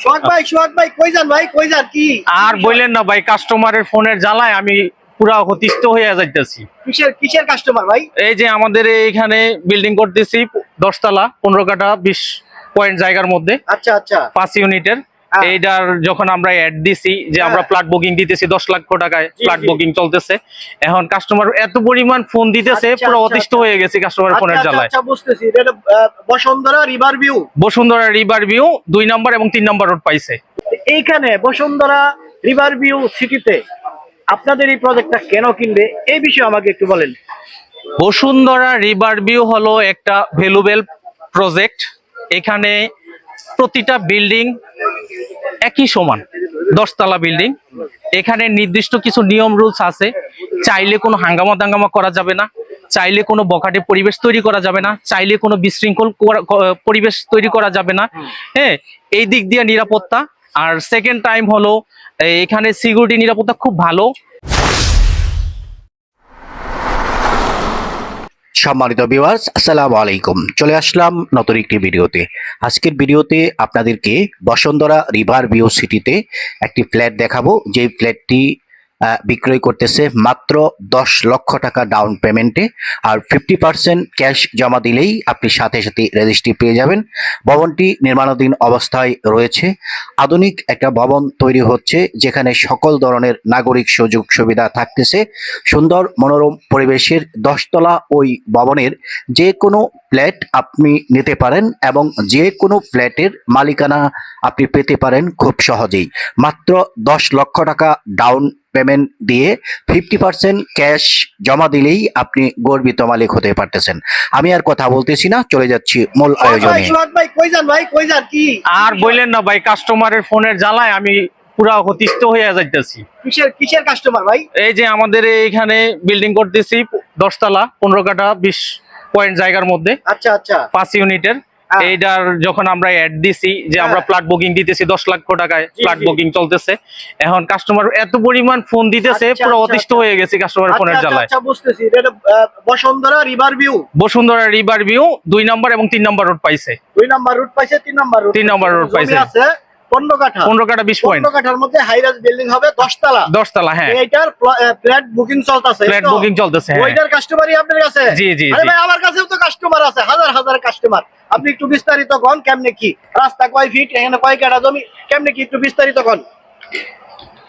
সোহাগ ভাই কই যান ভাই, কই যান? কি আর বললেন না ভাই, কাস্টমারের ফোনের জ্বালায় আমি পুরা অতিষ্ঠ হয়ে যাইতেছি। কিসের কিসের কাস্টমার ভাই? এই যে আমাদের এইখানে বিল্ডিং করতেছি 10 তলা 15 কাঠা 20 পয়েন্ট জায়গার মধ্যে। আচ্ছা আচ্ছা 5 ইউনিটের। এইটার যখন আমরা অ্যাড দিছি যে আমরা প্লট বুকিং দিতেছি 10 লক্ষ টাকায় প্লট বুকিং চলতেছে, এখন কাস্টমার এত পরিমাণ ফোন দিতেছে, পুরো অতিষ্ঠ হয়ে গেছে কাস্টমারের ফোনের জ্বালায়। আচ্ছা বুঝতেছি, এটা Bashundhara river view. Bashundhara river view 2 নম্বর এবং 3 নম্বর রোড পাইছে। এইখানে বসুন্ধরা রিভার ভিউ সিটিতে আপনাদের এই প্রজেক্টটা কেন কিনবে, এই বিষয়ে আমাকে একটু বলেন। বসুন্ধরা রিভার ভিউ হলো একটা ভ্যালুয়েবল প্রজেক্ট। এখানে প্রতিটা বিল্ডিং একই সমান, 10 তলা বিল্ডিং। এখানে নির্দিষ্ট কিছু নিয়ম রুলস আছে। চাইলে কোনো হাঙ্গামা দাঙ্গামা করা যাবে না, চাইলে কোনো বখাটে পরিবেশ তৈরি করা যাবে না, চাইলে কোনো বিশৃঙ্খল পরিবেশ তৈরি করা যাবে না। হ্যাঁ, এই দিক দিয়ে নিরাপত্তা। আর সেকেন্ড টাইম হলো এখানে সিকিউরিটি নিরাপত্তা খুব ভালো। সম্মানিত ভিউয়ার্স, আসসালামু আলাইকুম। চলে আসলাম নতুন একটি ভিডিওতে। আজকের ভিডিওতে আপনাদেরকে বসুন্ধরা রিভার ভিউ সিটিতে একটি ফ্ল্যাট দেখাবো, যে ফ্ল্যাটটি বিক্রয় করতেছে মাত্র 10 লক্ষ টাকা ডাউন পেমেন্টে, আর 50% ক্যাশ জমা দিলেই আপনি সাথে সাথে রেজিস্ট্রি পেয়ে যাবেন। ভবনটি নির্মাণাধীন অবস্থায় রয়েছে। আধুনিক একটা ভবন তৈরি হচ্ছে, যেখানে সকল ধরনের নাগরিক সুযোগ সুবিধা থাকতেছে। সুন্দর মনোরম পরিবেশের 10 তলা ওই ভবনের যে কোনো ফ্ল্যাট আপনি নিতে পারেন, এবং যে কোনো ফ্ল্যাটের মালিকানা আপনি পেতে পারেন খুব সহজেই। মাত্র 10 লক্ষ টাকা ডাউন পেমেন্ট দিয়ে 50% ক্যাশ জমা দিলেই আপনি গর্বিত মালিক হতে পারতেছেন। আমি আর কথা বলতেছি না, চলে যাচ্ছি মূল আয়োজনে। সোহাগ ভাই কই যান ভাই, কই যান? কি আর বললেন না ভাই, কাস্টমারের ফোনের জ্বালায় আমি পুরা অতিষ্ঠ হয়ে যাইতেছি। কিসের কিসের কাস্টমার ভাই? এই যে আমাদের এইখানে বিল্ডিং করতেছি 10 তলা 15 কাঠা 20 পয়েন্ট জায়গার মধ্যে। আচ্ছা আচ্ছা 5 ইউনিটের। এইটার যখন আমরা অ্যাড দিছি যে আমরা প্লট বুকিং দিতেছি 10 লক্ষ টাকায় প্লট বুকিং চলতেছে, এখন কাস্টমার এত পরিমাণ ফোন দিতেছে, পুরো অতিষ্ঠ হয়ে গেছে কাস্টমারের ফোনের জ্বালায়। আচ্ছা বুঝতেছি, এটা Bashundhara river view. Bashundhara river view 2 নম্বর এবং 3 নম্বর রোড পাইছে। 2 নাম্বার রুট পাইছে, 3 নাম্বার রুট 3 নম্বর রোড পাইছে। আছে 15 কাঠা 20 পয়েন্ট। 15 কাঠার মধ্যে হাইরাইজ বিল্ডিং হবে 10 তলা। 10 তলা, হ্যাঁ। এইটার ফ্ল্যাট বুকিং চলতেছে। ফ্ল্যাট বুকিং চলতেছে, হ্যাঁ। ওইটার কাস্টমারই আপনার কাছে? জি জি আরে জি। ভাই, আমার কাছেও তো কাস্টমার আছে, হাজার হাজার কাস্টমার। আপনি একটু বিস্তারিত কোন, কেমনে কি রাস্তা, কয় ফিট, এখানে কয় কাঠা জমি, কেমনে কি একটু বিস্তারিত কোন।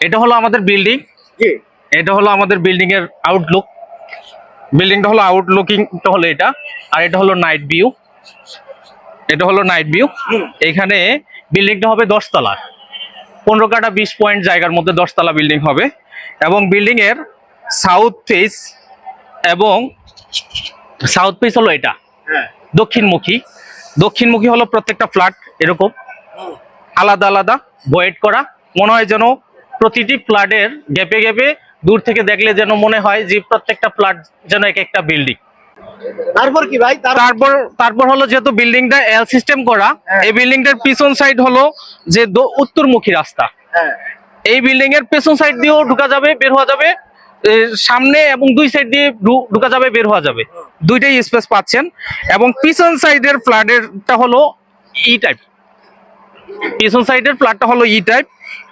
এটা হলো আমাদের বিল্ডিং। জি, এটা হলো আমাদের বিল্ডিং এর আউটলুক। বিল্ডিংটা হলো আউটলুকিংটা হলো এটা, আর এটা হলো নাইট ভিউ। এটা হলো নাইট ভিউ। এখানে বিল্ডিংটা হবে 10 তলা, 15 কাঠা 20 পয়েন্ট জায়গার মধ্যে 10 তলা বিল্ডিং হবে। এবং বিল্ডিং এর সাউথ ফেস এবং সাউথ ফেস হলো এটা, হ্যাঁ। দক্ষিণমুখী। দক্ষিণমুখী হলো প্রত্যেকটা ফ্ল্যাট এরকম আলাদা আলাদা ভয়েড করা। মনে হয় যেন প্রতিটি ফ্ল্যাটের গ্যাপে গ্যাপে দূর থেকে দেখলে যেন মনে হয় যে প্রত্যেকটা ফ্ল্যাট যেন এক একটা বিল্ডিং। তারপর কি ভাই? তারপর হলো যেহেতু বিল্ডিংটা এল সিস্টেম করা, এই বিল্ডিংটার পিছন সাইড হলো যে উত্তরমুখী রাস্তা। হ্যাঁ। এই বিল্ডিং এর পেছন সাইড দিয়েও ঢুকা যাবে, বের হওয়া যাবে, সামনে এবং দুই সাইড দিয়ে ঢুকা যাবে, বের হওয়া যাবে, দুইটাই স্পেস পাচ্ছেন। এবং পিছন সাইডের ফ্ল্যাটেরটা হলো ই টাইপ। পিছন সাইডের ফ্ল্যাটটা হলো ই টাইপ।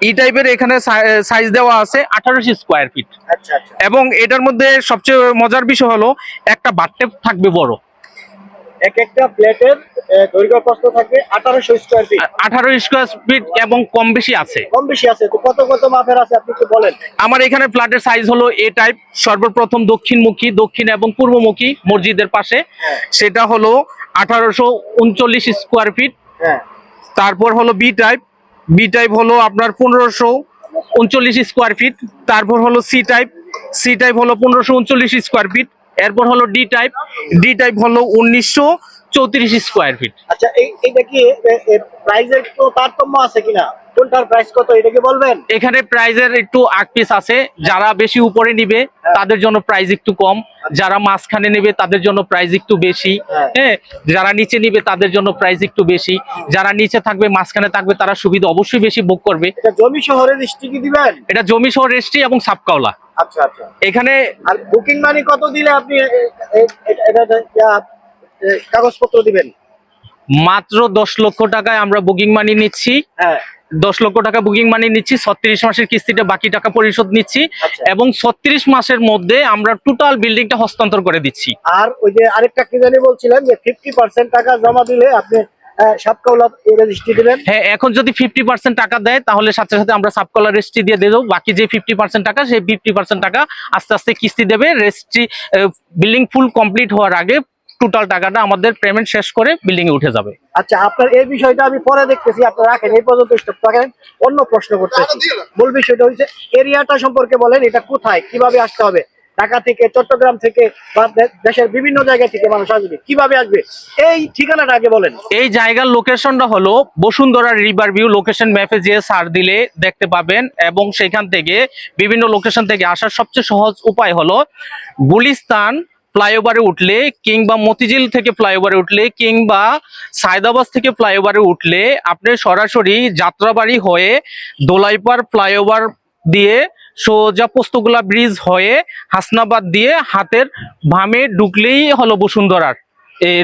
ই টাইপের এখানে সাইজ দেওয়া আছে 1800 স্কোয়ার ফিট। আচ্ছা আচ্ছা। এবং এটার মধ্যে সবচেয়ে মজার বিষয় হলো একটা বাথটব থাকবে বড়। এক একটা ফ্ল্যাটের দৈর্ঘ্য প্রস্থ থাকবে 1800 স্কয়ার ফিট। 18 স্কোয়ার ফিট এবং কম বেশি আছে। কম বেশি আছে তো কত কত মাপের আছে আপনি একটু বলেন। আমার এখানে ফ্ল্যাটের সাইজ হলো এ টাইপ। সর্বপ্রথম দক্ষিণমুখী, দক্ষিণ এবং পূর্বমুখী মসজিদের পাশে, সেটা হলো 1839 স্কোয়ার ফিট। হ্যাঁ। তারপর হলো বি টাইপ। বি টাইপ হলো আপনার 1539 স্কোয়ার ফিট। তারপর হলো সি টাইপ। সি টাইপ হলো 1539 স্কোয়ার ফিট। এরপর হলো ডি টাইপ। ডি টাইপ হলো 1934 স্কোয়ার ফিট। আচ্ছা, এইটা কি প্রাইসের একটু তারতম্য আছে কিনা? কোনটার প্রাইস কত এটা কি বলবেন? এখানে প্রাইজের একটু আকপিস আছে। যারা বেশি উপরে নিবে তাদের জন্য প্রাইস একটু কম, যারা মাঝখানে নেবে তাদের জন্য প্রাইস একটু বেশি, হ্যাঁ। যারা নিচে নিবে তাদের জন্য প্রাইস একটু বেশি। যারা নিচে থাকবে, মাঝখানে থাকবে, তারা সুবিধা অবশ্যই বেশি ভোগ করবে। এটা জমি শহরে রেজিস্ট্রি কি দিবেন? এটা জমি সহ রেজিস্ট্রি এবং সাবকাওলা। আচ্ছা আচ্ছা। এখানে আর বুকিং মানি কত দিলে আপনি এটা কাগজপত্র দিবেন? মাত্র 10 লক্ষ টাকায় আমরা বুকিং মানি নিচ্ছি। হ্যাঁ। 10 লক্ষ টাকা বুকিং মানি নিচ্ছি, 36 মাসের কিস্তিতে বাকি টাকা পরিশোধ নিচ্ছি আচ্ছা। এবং 36 মাসের মধ্যে আমরা টোটাল বিল্ডিংটা হস্তান্তর করে দিচ্ছি। আর ওই যে আরেকটা কি জানি বলছিলেন যে 50% টাকা জমা দিলে আপনি সাবকৌলা রেজিস্ট্রি দিবেন। হ্যাঁ, এখন যদি 50% টাকা দেয় তাহলে সাথে সাথে আমরা সাবকলার রেজিস্ট্রি দিয়ে দেবো। বাকি যে 50% টাকা, সেই 50% টাকা আস্তে আস্তে কিস্তি দেবে। রেজিস্ট্রি বিল্ডিং ফুল কমপ্লিট হওয়ার আগে টোটাল টাকাটা আমাদের পেমেন্ট শেষ করে বিল্ডিং এ উঠে যাবে। আচ্ছা, আপনার এই বিষয়টা আমি পরে দেখতেছি, আপনারা রাখেন, এই পর্যন্ত স্টপ রাখেন। অন্য প্রশ্ন করতেছি। মূল বিষয়টা হচ্ছে এরিয়াটা সম্পর্কে বলেন, এটা কোথায়, কিভাবে আসতে হবে? ঢাকা থেকে, চট্টগ্রাম থেকে বা দেশের বিভিন্ন জায়গা থেকে মানুষ আসবে, কিভাবে আসবে, এই ঠিকানাটা আগে বলেন। এই জায়গার লোকেশনটা হলো বসুন্ধরা রিভার ভিউ। লোকেশন ম্যাপে যেয়ে সার্চ দিলে দেখতে পাবেন এবং সেখান থেকে বিভিন্ন লোকেশন থেকে আসার সবচেয়ে সহজ উপায় হলো গুলিস্তান ফ্লাইওভারে উঠলে কিংবা মতিঝিল থেকে ফ্লাইওভারে উঠলে কিংবা সায়দাবাদ থেকে ফ্লাইওভারে উঠলে আপনি সরাসরি যাত্রাবাড়ি হয়ে দোলাইপাড় ফ্লাইওভার দিয়ে সোজা পোস্তগোলা ব্রিজ হয়ে হাসনাবাদ দিয়ে হাতের বামে ঢুকলেই হলো বসুন্ধরার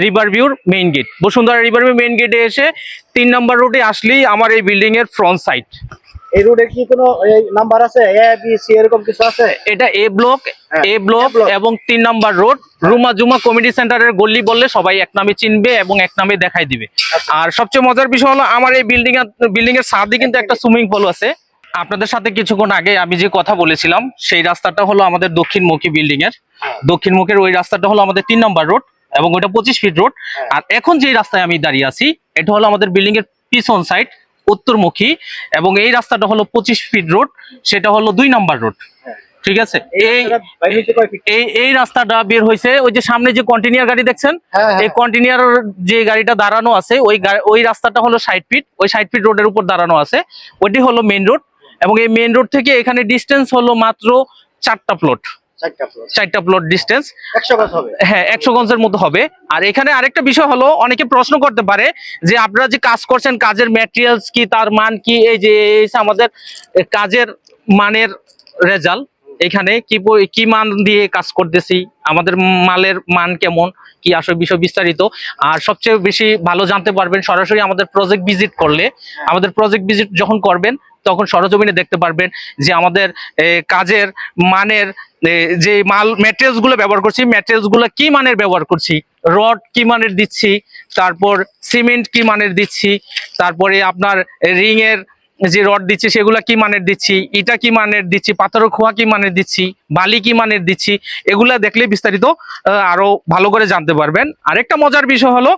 রিভার ভিউর main gate. Bashundhara river view main গেটে এসে 3 নম্বর রোডে আসলেই আমার এই বিল্ডিং এর ফ্রন্ট সাইড। এই রোডে কি কোনো নাম্বার আছে, এ বি সি এরকম কিছু আছে? এটা এ ব্লক এবং 3 নম্বর রোড, রুমা জুমা কমিউনিটি সেন্টারের গল্লি বললে সবাই এক নামে চিনবে এবং এক নামে দেখাই দিবে। আর সবচেয়ে মজার বিষয় হলো আমার এই বিল্ডিং এর সাথে কিন্তু একটা সুইমিং পুল আছে। আপনাদের সাথে কিছুক্ষণ আগে আমি যে কথা বলেছিলাম সেই রাস্তাটা হলো আমাদের দক্ষিণমুখী বিল্ডিং এর, দক্ষিণমুখের ওই রাস্তাটা হলো আমাদের 3 নম্বর রোড এবং ওইটা 25 ফিট রোড। আর এখন যে রাস্তায় আমি দাঁড়িয়ে আছি এটা হলো আমাদের বিল্ডিং এর পিছন সাইড উত্তরমুখী এবং এই রাস্তাটা হলো 25 ফিট রোড, সেটা হলো 2 নম্বর রোড। ঠিক আছে, এই রাস্তাটা বের হয়েছে ওই যে সামনে যে কন্টিনিউয়ার গাড়ি দেখছেন, এই কন্টিনিউয়ার যে গাড়িটা দাঁড়ানো আছে ওই রাস্তাটা হলো 60 ফিট, ওই 60 ফিট রোডের উপর দাঁড়ানো আছে, ওইটি হলো মেইন রোড। এবং এই মেইন রোড থেকে এখানে ডিস্টেন্স হলো মাত্র 4টা প্লট ডিস্টেন্স। 100 গজ হবে। হ্যাঁ, 100 গজের মতো হবে। আর এখানে আরেকটা বিষয় হলো, অনেকে প্রশ্ন করতে পারে যে আপনারা যে কাজ করছেন কাজের ম্যাটেরিয়ালস কি, তার মান কি, এই যে আমাদের কাজের মানের রেজাল্ট, এখানে কি মান দিয়ে কাজ করতেছি, আমাদের মালের মান কেমন, কি আসলে বিষয় বিস্তারিত। আর সবচেয়ে বেশি ভালো জানতে পারবেন সরাসরি আমাদের প্রজেক্ট ভিজিট করলে। আমাদের প্রজেক্ট ভিজিট যখন করবেন তখন সরজমিনে দেখতে পারবেন যে আমাদের কাজের মানের যে ম্যাটেরিয়ালস গুলো ব্যবহার করছি, ম্যাটেরিয়ালস গুলো কি মানের ব্যবহার করছি, রড কি মানের দিচ্ছি, তারপর সিমেন্ট কি মানের দিচ্ছি, তারপরে আপনার রিং এর যে রড দিচ্ছি সেগুলা কি মানের দিচ্ছি, ইটা কি মানের দিচ্ছি, পাথরের খোয়া কি মানের দিচ্ছি, বালি কি মানের দিচ্ছি, এগুলা দেখলে বিস্তারিত আরো ভালো করে জানতে পারবেন। আরেকটা মজার বিষয় হলো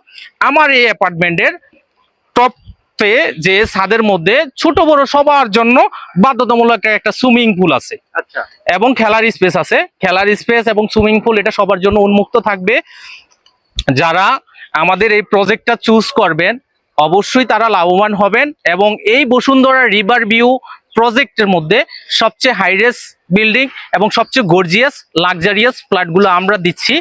আমার এই অ্যাপার্টমেন্টের টপে যে ছাদের মধ্যে ছোট বড় সবার জন্য বাধ্যতামূলক একটা সুইমিং পুল আছে। আচ্ছা, এবং খেলার স্পেস আছে, খেলার স্পেস এবং সুইমিং পুল এটা সবার জন্য উন্মুক্ত থাকবে। যারা আমাদের এই প্রজেক্টটা চুজ করবেন অবশ্যই তারা লাভবান হবেন এবং এই বসুন্ধরা রিভার ভিউ প্রজেক্টের মধ্যে সবচেয়ে হাইরেস বিল্ডিং এবং সবচেয়ে গর্জিয়াস লাক্সারিয়াস ফ্ল্যাটগুলো আমরা দিচ্ছি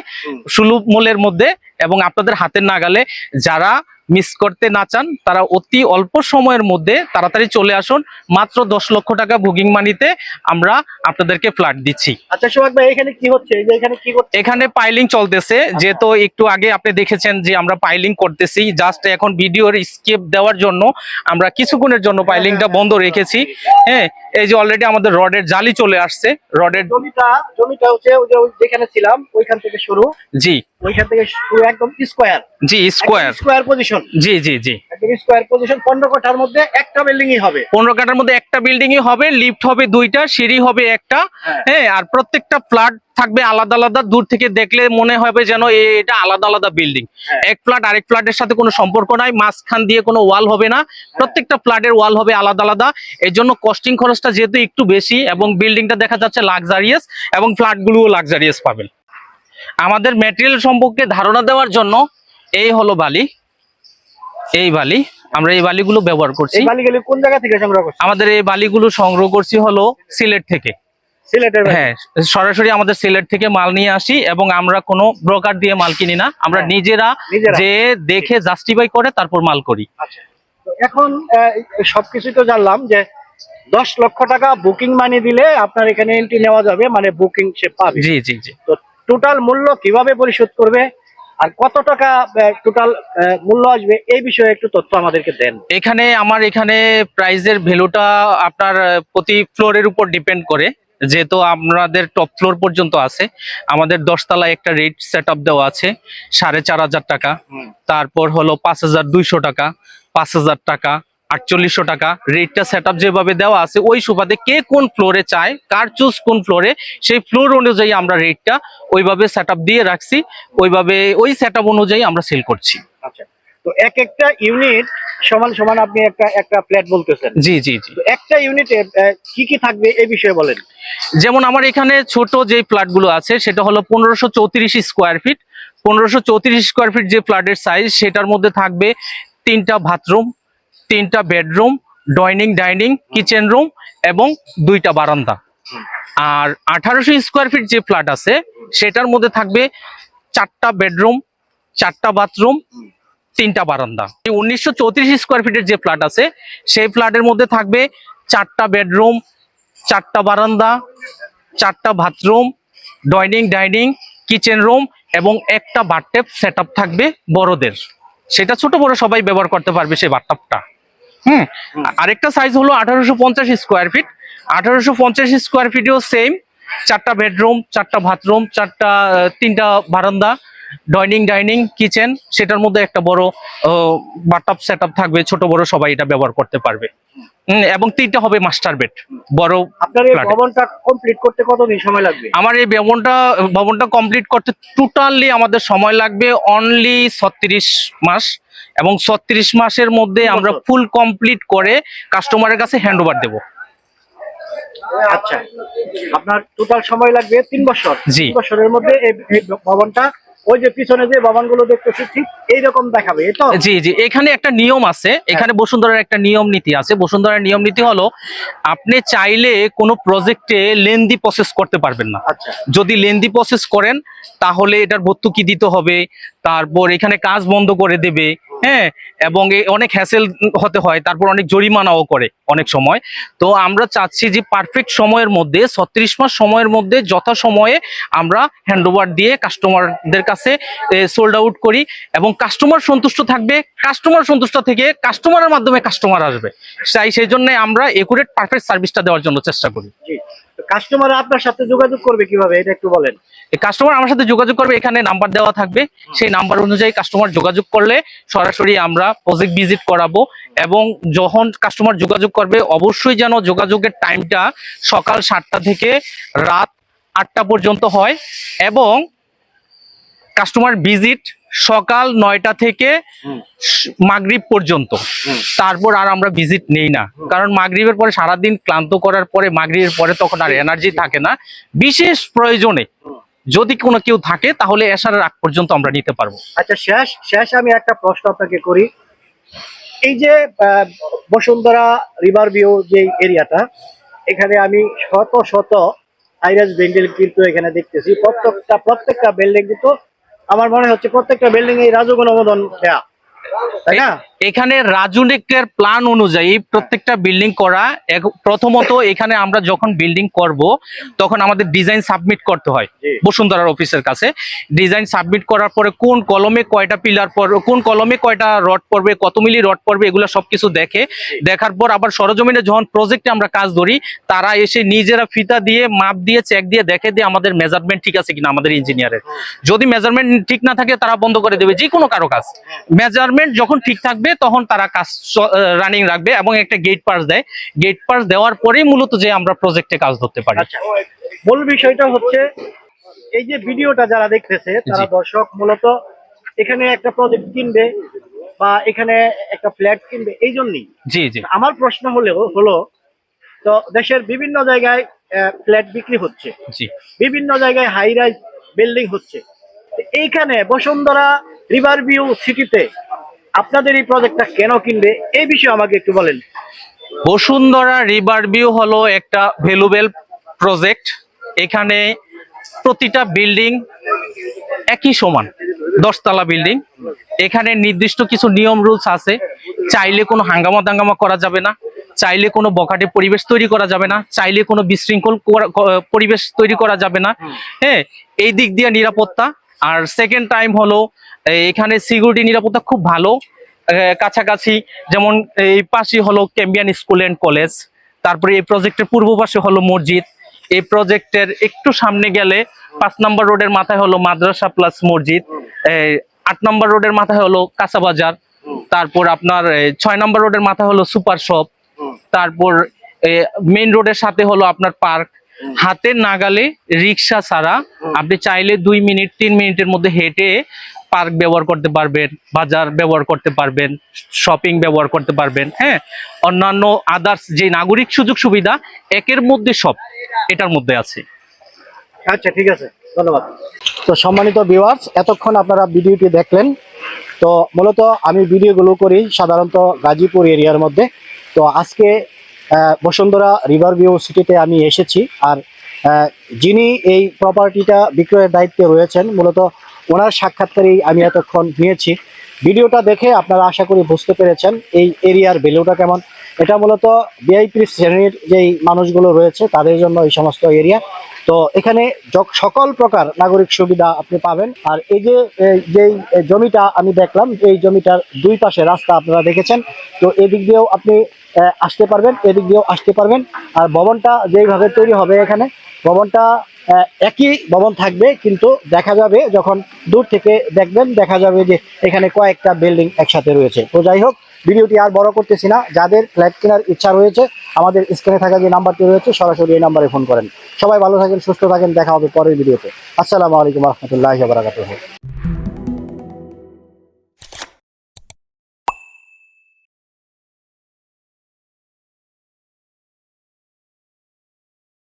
সুলভ মূল্যের মধ্যে এবং আপনাদের হাতের নাগালে। যারা মিস করতে না চান তারা অতি অল্প সময়ের মধ্যে তাড়াতাড়ি চলে আসুন। মাত্র 10 লক্ষ টাকা বুকিং মানিতে আমরা আপনাদেরকে ফ্ল্যাট দিচ্ছি। আচ্ছা সোহাগ ভাই, এখানে কি হচ্ছে? এই যে এখানে কি করছে? এখানে পাইলিং চলতেছে, যেহেতু একটু আগে আপনি দেখেছেন যে আমরা পাইলিং করতেছি। জাস্ট এখন ভিডিওর স্কিপ দেওয়ার জন্য আমরা কিছুক্ষণের জন্য পাইলিংটা বন্ধ রেখেছি। হ্যাঁ, এই যে অলরেডি আমাদের রডের জালি চলে আসছে। রডের জমিটা হচ্ছে ওই যে যেখানে ছিলাম ওইখান থেকে শুরু। জি, ওইখান থেকে শুরু একদম স্কয়ার। জি, স্কয়ার পজিশন। জি জি জি, একদম স্কয়ার পজিশন। 15 কাঠার মধ্যে একটা বিল্ডিংই হবে। 15 কাঠার মধ্যে একটা বিল্ডিংই হবে, লিফট হবে 2টা, সিঁড়ি হবে একটা। হ্যাঁ, আর প্রত্যেকটা ফ্ল্যাট থাকবে আলাদা আলাদা। দূর থেকে দেখলে মনে হবে যেন এটা আলাদা আলাদা বিল্ডিং। এক ফ্ল্যাট আরেক ফ্ল্যাটের সাথে কোনো সম্পর্ক নাই, মাঝখান দিয়ে কোনো ওয়াল হবে না, প্রত্যেকটা ফ্ল্যাটের ওয়াল হবে আলাদা আলাদা। এর জন্য কস্টিং খরচটা যেহেতু একটু বেশি এবং বিল্ডিংটা দেখা যাচ্ছে লাক্সারিয়াস এবং ফ্ল্যাটগুলোও লাক্সারিয়াস পাবেন। আমাদের ম্যাটেরিয়াল সম্পর্কে ধারণা দেওয়ার জন্য এই হলো বালি, এই বালি আমরা এই বালিগুলো ব্যবহার করছি। এই বালিগুলো কোন জায়গা থেকে সংগ্রহ করছেন? আমাদের এই বালিগুলো সংগ্রহ করছি হলো সিলেট থেকে। সিলেটের? হ্যাঁ, সরাসরি আমাদের সিলেট থেকে মাল নিয়ে আসি এবং আমরা কোনো ব্রোকার দিয়ে মাল কিনি না, আমরা নিজেরা যে দেখে জাস্টিফাই করে তারপর মাল করি। আচ্ছা, তো এখন সবকিছু তো জানলাম যে 10 লক্ষ টাকা বুকিং মানি দিলে আপনার এখানে এন্ট্রি নেওয়া যাবে, মানে বুকিং সে পাবে। জি জি জি। তো টোটাল মূল্য কিভাবে পরিশোধ করবে, আর কত টাকা টোটাল মূল্য আসবে এই বিষয়ে একটু তথ্য আমাদেরকে দেন। আমার এখানে প্রাইজের ভ্যালুটা আপনার প্রতি ফ্লোরের উপর ডিপেন্ড করে, যেহেতু আপনাদের টপ ফ্লোর পর্যন্ত আছে। আমাদের 10 তলায় একটা রেট সেট আপ দেওয়া আছে 4,500 টাকা, তারপর হলো 5,200 টাকা, 5,000 টাকা, 4800 টাকা। রেটটা সেট আপ যেভাবে দেওয়া আছে ওই সুবাদে কে কোন ফ্লোরে চায়, কার চুজ কোন ফ্লোরে, সেই ফ্লোর অনুযায়ী আমরা রেটটা ওইভাবে সেট আপ দিয়ে রাখছি, ওইভাবে ওই সেট আপ অনুযায়ী আমরা সেল করছি। আচ্ছা, তো এক একটা ইউনিট সমান সমান আপনি একটা ফ্ল্যাট বলতেছেন। জি জি জি। তো একটা ইউনিটে কি কি থাকবে এই বিষয়ে বলেন। যেমন আমার এখানে ছোট যে ফ্ল্যাটগুলো আছে সেটা হলো 1534 স্কোয়ার ফিট। 1534 স্কোয়ার ফিট যে ফ্ল্যাটের সাইজ, সেটার মধ্যে থাকবে 3টা বাথরুম, 3টা বেডরুম, ডাইনিং, কিচেন রুম এবং 2টা বারান্দা। আর 1800 স্কোয়ার ফিট যে ফ্ল্যাট আছে সেটার মধ্যে থাকবে 4টা বেডরুম, 4টা বাথরুম, 3টা বারান্দা। 1934 স্কোয়ার ফিটের যে ফ্ল্যাট আছে সেই ফ্ল্যাটের মধ্যে থাকবে 4টা বেডরুম, 4টা বারান্দা, 4টা বাথরুম, ডাইনিং, কিচেন রুম এবং একটা বাথটব সেট আপ থাকবে বড়দের। সেটা ছোট বড় সবাই ব্যবহার করতে পারবে সেই বাথটবটা। আরেকটা সাইজ হলো 1850 স্কোয়ার ফিট। 1850 স্কোয়ার ফিটেও সেম 4টা বেডরুম, 4টা বাথরুম, 3টা বারান্দা, ডাইনিং, কিচেন, সেটার মধ্যে একটা বড় বাথটব সেট আপ থাকবে। ছোট বড় সবাই এটা ব্যবহার করতে পারবে। এবং 3টা হবে মাস্টার বেড বড়। আপনার এই ভবনটা কমপ্লিট করতে কতদিন সময় লাগবে? আমার এই ভবনটা কমপ্লিট করতে টোটালি আমাদের সময় লাগবে অনলি 36 মাস, এবং 36 মাসের মধ্যে আমরা ফুল কমপ্লিট করে কাস্টমারের কাছে হ্যান্ড ওভার দেবো। আচ্ছা, আপনার টোটাল সময় লাগবে 3 বছর। জি। 3 বছরের মধ্যে এই ভবনটা, ওই যে পিছনে যে ভবনগুলো দেখতেছি ঠিক এইরকম দেখাবে, এই তো? জি জি। এখানে একটা নিয়ম আছে, এখানে বসুন্ধরার একটা নিয়ম নীতি আছে। বসুন্ধরার নিয়ম নীতি হলো আপনি চাইলে কোনো প্রজেক্টে লেন্দি প্রসেস করতে পারবেন না। আচ্ছা, যদি লেন্দি প্রসেস করেন তাহলে এটার ভর্তুকি দিতে হবে, তারপর এখানে কাজ বন্ধ করে দেবে, হ্যাঁ, এবং অনেক হ্যাসেল হতে হয়, তারপর অনেক জরিমানাও করে অনেক সময়। তো আমরা চাচ্ছি যে পারফেক্ট সময়ের মধ্যে 36 মাস সময়ের মধ্যে যথাসময়ে আমরা হ্যান্ডওভার দিয়ে কাস্টমারদের কাছে সোল্ড আউট করি, এবং কাস্টমার সন্তুষ্ট থাকবে। কাস্টমার সন্তুষ্ট থেকে কাস্টমারের মাধ্যমে কাস্টমার আসবে, সেই জন্য আমরা একুরেট পারফেক্ট সার্ভিসটা দেওয়ার জন্য চেষ্টা করি। জি। কাস্টমার আপনার সাথে যোগাযোগ করবে কিভাবে, এটা একটু বলেন। কাস্টমার আমার সাথে যোগাযোগ করবে, এখানে নাম্বার দেওয়া থাকবে, সেই নাম্বার অনুযায়ী কাস্টমার যোগাযোগ করলে সরাসরি আমরা প্রজেক্ট ভিজিট করাবো। এবং যখন কাস্টমার যোগাযোগ করবে অবশ্যই যেন যোগাযোগের টাইমটা সকাল 7টা থেকে রাত 8টা পর্যন্ত হয়, এবং কাস্টমার ভিজিট সকাল 9টা থেকে মাগরিব পর্যন্ত। তারপর আর আমরা ভিজিট নেই না, কারণ মাগরিবের পরে সারাদিন ক্লান্ত করার পরে মাগরিবের পরে তখন আর এনার্জি থাকে না। বিশেষ প্রয়োজনে যদি কোনো কেউ থাকে তাহলে এসারের আগ পর্যন্ত আমরা নিতে পারবো। আচ্ছা, শেষ আমি একটা প্রশ্ন আপনাকে করি। এই যে বসুন্ধরা রিভার ভিউ যে এরিয়াটা, এখানে আমি শত শত হাইরাইজ বিল্ডিং কিন্তু এখানে দেখতেছি। প্রত্যেকটা বিল্ডিং কিন্তু আমার মনে হচ্ছে প্রত্যেকটা বিল্ডিং এই রাজুক অনুমোদন দেয়া, তাই না? এখানে রাজুনিকের প্ল্যান অনুযায়ী প্রত্যেকটা বিল্ডিং করা। প্রথমত এখানে আমরা যখন বিল্ডিং করব তখন আমাদের ডিজাইন সাবমিট করতে হয় বসুন্ধরার অফিসের কাছে। ডিজাইন সাবমিট করার পরে কোন কলমে কয়টা পিলার পড়বে, কোন কলমে কয়টা রড পড়বে, কত মিলি রড পড়বে, এগুলো সবকিছু দেখার পর আবার সরজমিনে যখন প্রজেক্টে আমরা কাজ ধরি, তারা এসে নিজেরা ফিতা দিয়ে মাপ দিয়ে চেক দিয়ে দেখে দিয়ে আমাদের মেজারমেন্ট ঠিক আছে কিনা আমাদের ইঞ্জিনিয়ারের। যদি মেজারমেন্ট ঠিক না থাকে তারা বন্ধ করে দেবে যে কোনো কারো কাজ। মেজারমেন্ট যখন ঠিক থাকবে তখন তারা কাজ রানিং রাখবে, এবং একটা গেট পাস দেয়। গেট পাস দেওয়ার পরেই মূলত যে আমরা প্রজেক্টে কাজ ধরতে পারি। আচ্ছা, মূল বিষয়টা হচ্ছে এই যে ভিডিওটা যারা দেখতেছে তারা দর্শক মূলত এখানে একটা প্রজেক্ট কিনবে বা এখানে একটা ফ্ল্যাট কিনবে এই জন্যই। জি জি। আমার প্রশ্ন হলো তো দেশের বিভিন্ন জায়গায় ফ্ল্যাট বিক্রি হচ্ছে, জি, বিভিন্ন জায়গায় হাই রাইজ বিল্ডিং হচ্ছে। এইখানে বসুন্ধরা রিভার ভিউ সিটিতে আপনাদের এই প্রজেক্টটা কেন কিনবে এই বিষয়ে আমাকে একটু বলেন। বসুন্ধরা রিভার ভিউ হলো একটা ভ্যালুয়েবল প্রজেক্ট। এখানে প্রতিটা বিল্ডিং একই সমান, 10 তলা বিল্ডিং। এখানে নির্দিষ্ট কিছু নিয়ম রুলস আছে। চাইলে কোনো হাঙ্গামা দাঙ্গামা করা যাবে না, চাইলে কোনো বখাটে পরিবেশ তৈরি করা যাবে না, চাইলে কোনো বিশৃঙ্খল পরিবেশ তৈরি করা যাবে না। হ্যাঁ, এই দিক দিয়ে নিরাপত্তা। আর সেকেন্ড টাইম হলো এখানে সিকিউরিটি নিরাপত্তা খুব ভালো, কাছাকাছি যেমন এই পাশে হলো ক্যাম্বিয়ান স্কুল অ্যান্ড কলেজ, তারপরে এই প্রজেক্টের পূর্ব পাশে হলো মসজিদ, এই প্রজেক্টের একটু সামনে গেলে 5 নম্বর রোডের মাথায় হলো মাদ্রাসা প্লাস মসজিদ, 8 নম্বর রোডের মাথায় হলো কাঁচা বাজার, তারপর আপনার 6 নম্বর রোডের মাথায় হলো সুপার শপ, তারপর মেইন রোডের সাথে হলো আপনার পার্ক। হাতের নাগালে রিক্সা ছাড়া আপনি চাইলে 2 মিনিট 3 মিনিটের মধ্যে হেঁটে পার্ক ব্যবহার করতে পারবেন, বাজার ব্যবহার করতে পারবেন, শপিং ব্যবহার করতে পারবেন। হ্যাঁ, অন্যান্য আদার্স যে নাগরিক সুযোগ সুবিধা একের মধ্যে সব এটার মধ্যে আছে। আচ্ছা, ঠিক আছে, ধন্যবাদ। তো সম্মানিত ভিউয়ার্স, এতক্ষণ আপনারা ভিডিওটি দেখলেন। তো মূলত আমি ভিডিওগুলো করি সাধারণত গাজীপুর এরিয়ার মধ্যে। তো আজকে বসুন্ধরা রিভার ভিউ সিটিতে আমি এসেছি। আর যিনি এই প্রপার্টিটা বিক্রয়ের দায়িত্বে রয়েছেন, মূলত ওনার সাক্ষাৎকারই আমি এতক্ষণ নিয়েছি। ভিডিওটা দেখে আপনারা আশা করি বুঝতে পেরেছেন এই এরিয়ার ভ্যালুটা কেমন। এটা মূলত ভিআইপি শ্রেণীর যেই মানুষগুলো রয়েছে তাদের জন্য এই সমস্ত এরিয়া। তো এখানে সকল প্রকার নাগরিক সুবিধা আপনি পাবেন। আর এই যে যেই জমিটা আমি দেখলাম, এই জমিটার দুই পাশে রাস্তা আপনারা দেখেছেন। তো এদিক দিয়েও আপনি আসতে পারবেন, এদিক দিয়েও আসতে পারবেন। আর ভবনটা যেইভাবে তৈরি হবে, এখানে ভবনটা একই ভবন থাকবে, কিন্তু দেখা যাবে যখন দূর থেকে দেখবেন দেখা যাবে যে এখানে কয়েকটা বিল্ডিং একসাথে রয়েছে। তো যাই হোক, ভিডিওটি আর বড় করতেছি না। যাদের ফ্ল্যাট কেনার ইচ্ছা রয়েছে, আমাদের স্ক্রিনে থাকা যে নাম্বারটি রয়েছে সরাসরি এই নাম্বারে ফোন করেন। সবাই ভালো থাকেন, সুস্থ থাকেন, দেখা হবে পরের ভিডিওতে। আসসালামু আলাইকুম রহমতুল্লাহি ওয়া বারাকাতুহু।